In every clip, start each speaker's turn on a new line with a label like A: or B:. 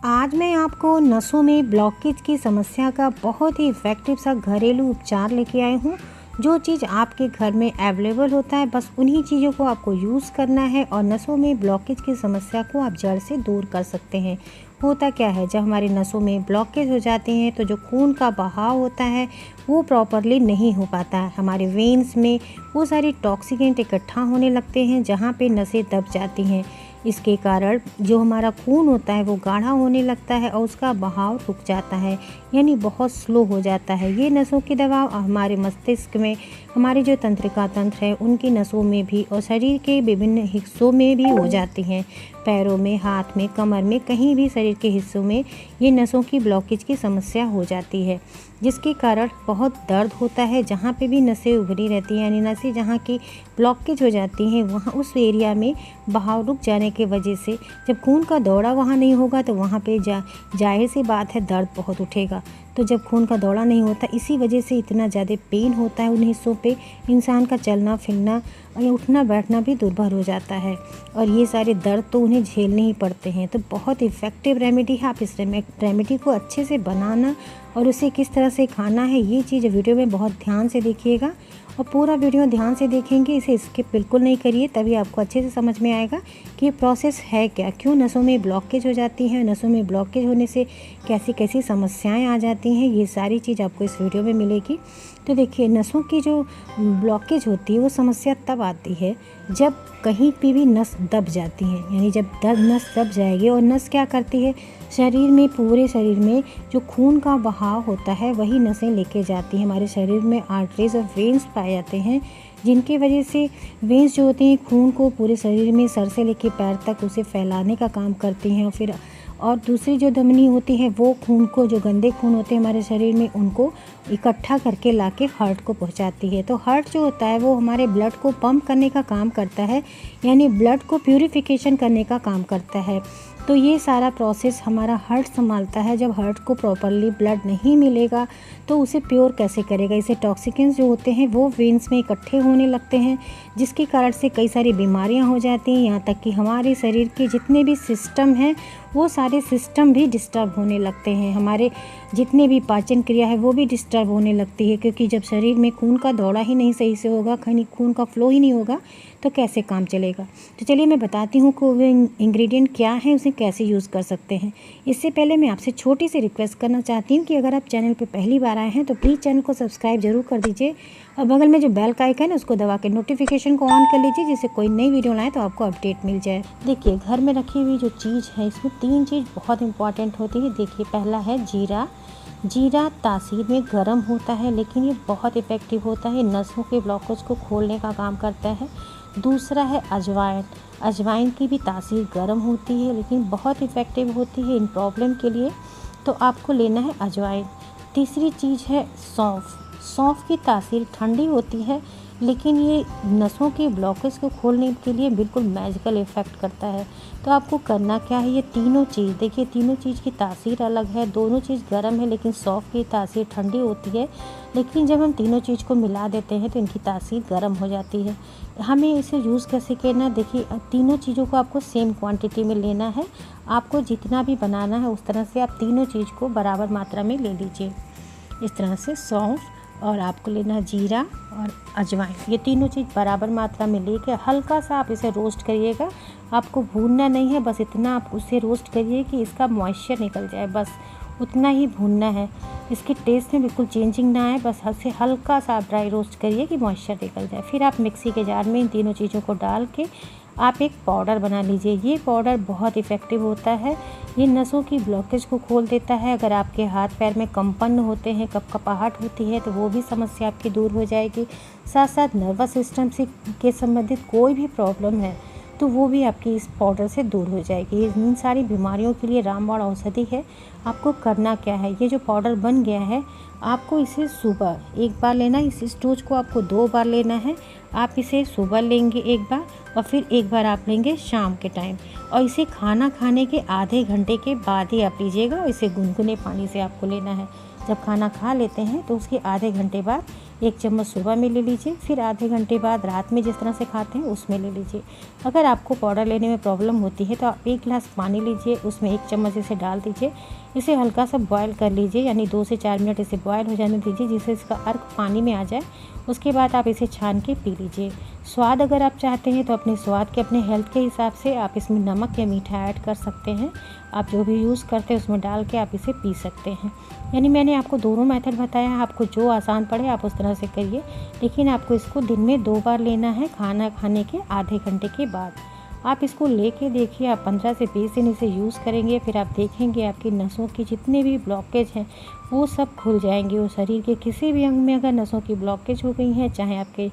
A: आज मैं आपको नसों में ब्लॉकेज की समस्या का बहुत ही इफ़ेक्टिव सा घरेलू उपचार लेके आई हूँ। जो चीज़ आपके घर में अवेलेबल होता है बस उन्हीं चीज़ों को आपको यूज़ करना है और नसों में ब्लॉकेज की समस्या को आप जड़ से दूर कर सकते हैं। होता क्या है, जब हमारी नसों में ब्लॉकेज हो जाते हैं तो जो खून का बहाव होता है वो प्रॉपरली नहीं हो पाता है। हमारे वेन्स में वो सारी टॉक्सिकेंट इकट्ठा होने लगते हैं जहाँ पे नसें दब जाती हैं। इसके कारण जो हमारा खून होता है वो गाढ़ा होने लगता है और उसका बहाव रुक जाता है, यानी बहुत स्लो हो जाता है। ये नसों की दबाव हमारे मस्तिष्क में, हमारे जो तंत्रिका तंत्र है उनकी नसों में भी और शरीर के विभिन्न हिस्सों में भी हो जाती हैं। पैरों में, हाथ में, कमर में, कहीं भी शरीर के हिस्सों में ये नसों की ब्लॉकेज की समस्या हो जाती है, जिसके कारण बहुत दर्द होता है। जहाँ पे भी नसें उभरी रहती हैं, यानी नसें जहाँ की ब्लॉकेज हो जाती हैं वहाँ उस एरिया में बहाव रुक जाने की वजह से जब खून का दौरा वहाँ नहीं होगा तो वहाँ पे जाहिर सी बात है दर्द बहुत उठेगा। तो जब खून का दौरा नहीं होता इसी वजह से इतना ज़्यादा पेन होता है उन हिस्सों पे, इंसान का चलना फिरना या उठना बैठना भी दुर्भर हो जाता है और ये सारे दर्द तो उन्हें झेलने ही पड़ते हैं। तो बहुत इफ़ेक्टिव रेमेडी है। आप इस रेमेडी को अच्छे से बनाना और उसे किस तरह से खाना है ये चीज़ वीडियो में बहुत ध्यान से देखिएगा और पूरा वीडियो ध्यान से देखेंगे, इसे स्किप बिल्कुल नहीं करिए, तभी आपको अच्छे से समझ में आएगा कि ये प्रोसेस है क्या, क्यों नसों में ब्लॉकेज हो जाती है, नसों में ब्लॉकेज होने से कैसी कैसी समस्याएं आ जाती हैं। ये सारी चीज़ आपको इस वीडियो में मिलेगी। तो देखिए, नसों की जो ब्लॉकेज होती है वो समस्या तब आती है जब कहीं पे भी नस दब जाती है, यानी जब नस दब जाएगी और नस क्या करती है, शरीर में, पूरे शरीर में जो खून का बहाव होता है वही नसें लेके जाती हैं। हमारे शरीर में आर्टरीज और वेन्स पाए जाते हैं, जिनकी वजह से वेन्स जो होते हैं खून को पूरे शरीर में सर से लेके पैर तक उसे फैलाने का काम करती हैं और दूसरी जो धमनी होती है वो खून को, जो गंदे खून होते हैं हमारे शरीर में, उनको इकट्ठा करके लाके हार्ट को पहुंचाती है। तो हार्ट जो होता है वो हमारे ब्लड को पंप करने का काम करता है, यानी ब्लड को प्यूरिफिकेशन करने का काम करता है। तो ये सारा प्रोसेस हमारा हार्ट संभालता है। जब हार्ट को प्रॉपरली ब्लड नहीं मिलेगा तो उसे प्योर कैसे करेगा। इसे टॉक्सिकेंस जो होते हैं वो वेन्स में इकट्ठे होने लगते हैं, जिसके कारण से कई सारी बीमारियां हो जाती हैं, यहाँ तक कि हमारे शरीर के जितने भी सिस्टम हैं वो सारे सिस्टम भी डिस्टर्ब होने लगते हैं। हमारे जितने भी पाचन क्रिया है वो भी डिस्टर्ब होने लगती है, क्योंकि जब शरीर में खून का दौरा ही नहीं सही से होगा, खून का फ्लो ही नहीं होगा तो कैसे काम चलेगा। तो चलिए मैं बताती हूँ कि वो इंग्रेडिएंट क्या है, उसे कैसे यूज़ कर सकते हैं। इससे पहले मैं आपसे छोटी सी रिक्वेस्ट करना चाहती हूँ कि अगर आप चैनल पर पहली बार आए हैं तो प्लीज़ चैनल को सब्सक्राइब जरूर कर दीजिए और बगल में जो बेल का आइकन है उसको दबा के नोटिफिकेशन को ऑन कर लीजिए, जिससे कोई नई वीडियो लाए तो आपको अपडेट मिल जाए। देखिए, घर में रखी हुई जो चीज़ है इसमें 3 चीज़ बहुत इंपॉर्टेंट होती है। देखिए, पहला है जीरा। जीरा तासीर में गर्म होता है लेकिन ये बहुत इफ़ेक्टिव होता है, नसों के ब्लॉकेज को खोलने का काम करता है। दूसरा है अजवाइन। अजवाइन की भी तासीर गर्म होती है लेकिन बहुत इफ़ेक्टिव होती है इन प्रॉब्लम के लिए, तो आपको लेना है अजवाइन। तीसरी चीज़ है सौंफ। सौंफ की तासीर ठंडी होती है लेकिन ये नसों के ब्लॉकेज को खोलने के लिए बिल्कुल मैजिकल इफ़ेक्ट करता है। तो आपको करना क्या है, ये तीनों चीज़, देखिए तीनों चीज़ की तासीर अलग है, दोनों चीज़ गर्म है लेकिन सौंफ की तासीर ठंडी होती है, लेकिन जब हम तीनों चीज़ को मिला देते हैं तो इनकी तासीर गर्म हो जाती है। हमें इसे यूज़ कैसे करना, देखिए तीनों चीज़ों को आपको सेम क्वांटिटी में लेना है। आपको जितना भी बनाना है उस तरह से आप तीनों चीज़ को बराबर मात्रा में ले लीजिए। इस तरह से सौंफ और आपको लेना है जीरा और अजवाइन, ये तीनों चीज़ बराबर मात्रा में लेके हल्का सा आप इसे रोस्ट करिएगा। आपको भूनना नहीं है, बस इतना आप उसे रोस्ट करिए कि इसका मॉइस्चर निकल जाए, बस उतना ही भूनना है। इसके टेस्ट में बिल्कुल चेंजिंग ना आए, बस इसे हल्का सा आप ड्राई रोस्ट करिए कि मॉइस्चर निकल जाए। फिर आप मिक्सी के जार में इन तीनों चीज़ों को डाल के आप एक पाउडर बना लीजिए। ये पाउडर बहुत इफ़ेक्टिव होता है, ये नसों की ब्लॉकेज को खोल देता है। अगर आपके हाथ पैर में कंपन होते हैं, कपकपाहट होती है, तो वो भी समस्या आपकी दूर हो जाएगी। साथ साथ नर्वस सिस्टम से के संबंधित कोई भी प्रॉब्लम है तो वो भी आपकी इस पाउडर से दूर हो जाएगी। इन सारी बीमारियों के लिए रामबाण औषधि है। आपको करना क्या है, ये जो पाउडर बन गया है आपको इसे सुबह एक बार लेना, इस डोज को आपको 2 बार लेना है। आप इसे सुबह लेंगे एक बार और फिर एक बार आप लेंगे शाम के टाइम, और इसे खाना खाने के आधे घंटे के बाद ही आप लीजिएगा। और इसे गुनगुने पानी से आपको लेना है। जब खाना खा लेते हैं तो उसके आधे घंटे बाद 1 चम्मच सुबह में ले लीजिए, फिर आधे घंटे बाद रात में जिस तरह से खाते हैं उसमें ले लीजिए। अगर आपको पाउडर लेने में प्रॉब्लम होती है तो आप 1 गिलास पानी लीजिए, उसमें 1 चम्मच इसे डाल दीजिए। इसे हल्का सा बॉयल कर लीजिए, यानी 2 से 4 मिनट इसे बॉयल हो जाने दीजिए, जिससे इसका अर्क पानी में आ जाए। उसके बाद आप इसे छान के पी लीजिए। स्वाद अगर आप चाहते हैं तो अपने स्वाद के, अपने हेल्थ के हिसाब से आप इसमें नमक या मीठा ऐड कर सकते हैं। आप जो भी यूज़ करते हैं उसमें डाल के आप इसे पी सकते हैं। यानी मैंने आपको दोनों मेथड बताया है, आपको जो आसान पड़े आप उस तरह से करिए, लेकिन आपको इसको दिन में 2 बार लेना है, खाना खाने के आधे घंटे के बाद। आप इसको लेके देखिए, आप 15 से 20 दिन इसे यूज़ करेंगे, फिर आप देखेंगे आपकी नसों की जितने भी ब्लॉकेज हैं वो सब खुल जाएंगे। और शरीर के किसी भी अंग में अगर नसों की ब्लॉकेज हो गई है, चाहे आपके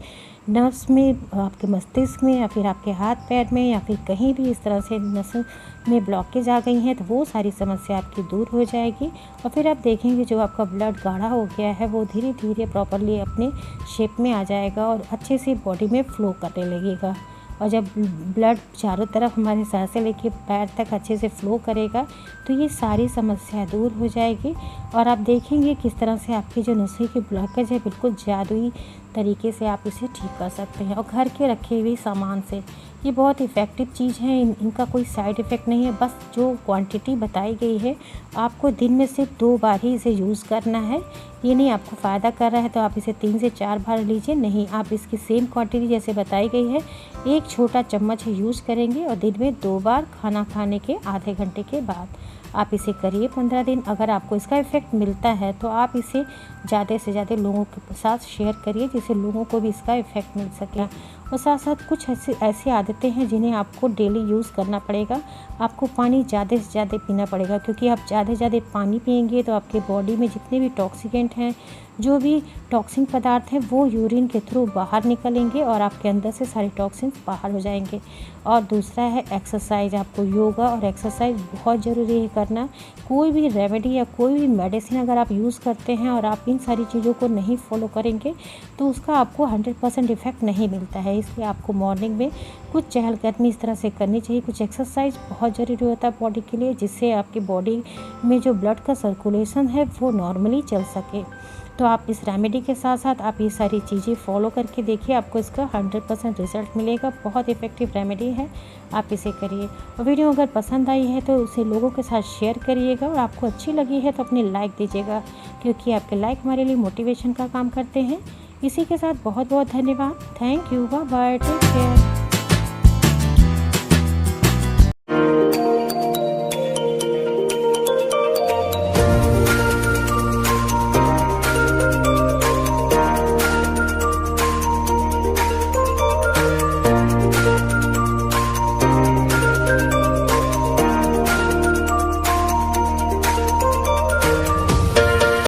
A: नस में, आपके मस्तिष्क में, या फिर आपके हाथ पैर में, या फिर कहीं भी इस तरह से नसों में ब्लॉकेज आ गई हैं, तो वो सारी समस्या आपकी दूर हो जाएगी। और फिर आप देखेंगे जो आपका ब्लड गाढ़ा हो गया है वो धीरे धीरे प्रॉपरली अपने शेप में आ जाएगा और अच्छे से बॉडी में फ्लो करने लगेगा। और जब ब्लड चारों तरफ हमारे सर से लेके पैर तक अच्छे से फ्लो करेगा तो ये सारी समस्या दूर हो जाएगी। और आप देखेंगे किस तरह से आपकी जो नसों की ब्लॉकेज है बिल्कुल जादुई तरीके से आप इसे ठीक कर सकते हैं, और घर के रखे हुए सामान से। ये बहुत इफ़ेक्टिव चीज़ है, इनका कोई साइड इफ़ेक्ट नहीं है। बस जो क्वांटिटी बताई गई है आपको दिन में सिर्फ 2 बार ही इसे यूज़ करना है। ये नहीं आपको फ़ायदा कर रहा है तो आप इसे 3 से 4 बार लीजिए, नहीं, आप इसकी सेम क्वांटिटी जैसे बताई गई है 1 छोटा चम्मच यूज़ करेंगे, और दिन में 2 बार खाना खाने के आधे घंटे के बाद। आप इसे करिए 15 दिन। अगर आपको इसका इफ़ेक्ट मिलता है तो आप इसे ज़्यादा से ज़्यादा लोगों के साथ शेयर करिए, जिससे लोगों को भी इसका इफ़ेक्ट मिल सके। और साथ साथ कुछ ऐसी आदतें हैं जिन्हें आपको डेली यूज़ करना पड़ेगा। आपको पानी ज़्यादा से ज़्यादा पीना पड़ेगा, क्योंकि आप ज़्यादा से ज़्यादा पानी पिएंगे तो आपके बॉडी में जितने भी टॉक्सिकेंट हैं, जो भी टॉक्सिन पदार्थ हैं, वो यूरिन के थ्रू बाहर निकलेंगे और आपके अंदर से सारे टॉक्सिन बाहर हो जाएंगे। और दूसरा है एक्सरसाइज। आपको योगा और एक्सरसाइज बहुत ज़रूरी है करना। कोई भी रेमेडी या कोई भी मेडिसिन अगर आप यूज़ करते हैं और आप इन सारी चीज़ों को नहीं फॉलो करेंगे तो उसका आपको 100% इफ़ेक्ट नहीं मिलता है। इसलिए आपको मॉर्निंग में कुछ चहलकदमी इस तरह से करनी चाहिए, कुछ एक्सरसाइज बहुत ज़रूरी होता है बॉडी के लिए, जिससे आपकी बॉडी में जो ब्लड का सर्कुलेशन है वो नॉर्मली चल सके। तो आप इस रेमेडी के साथ साथ आप ये सारी चीज़ें फॉलो करके देखिए, आपको इसका 100% रिज़ल्ट मिलेगा। बहुत इफ़ेक्टिव रेमेडी है, आप इसे करिए। और वीडियो अगर पसंद आई है तो उसे लोगों के साथ शेयर करिएगा, और आपको अच्छी लगी है तो अपने लाइक दीजिएगा, क्योंकि आपके लाइक हमारे लिए मोटिवेशन का काम करते हैं। इसी के साथ बहुत बहुत धन्यवाद। Thank you, bye bye, take care.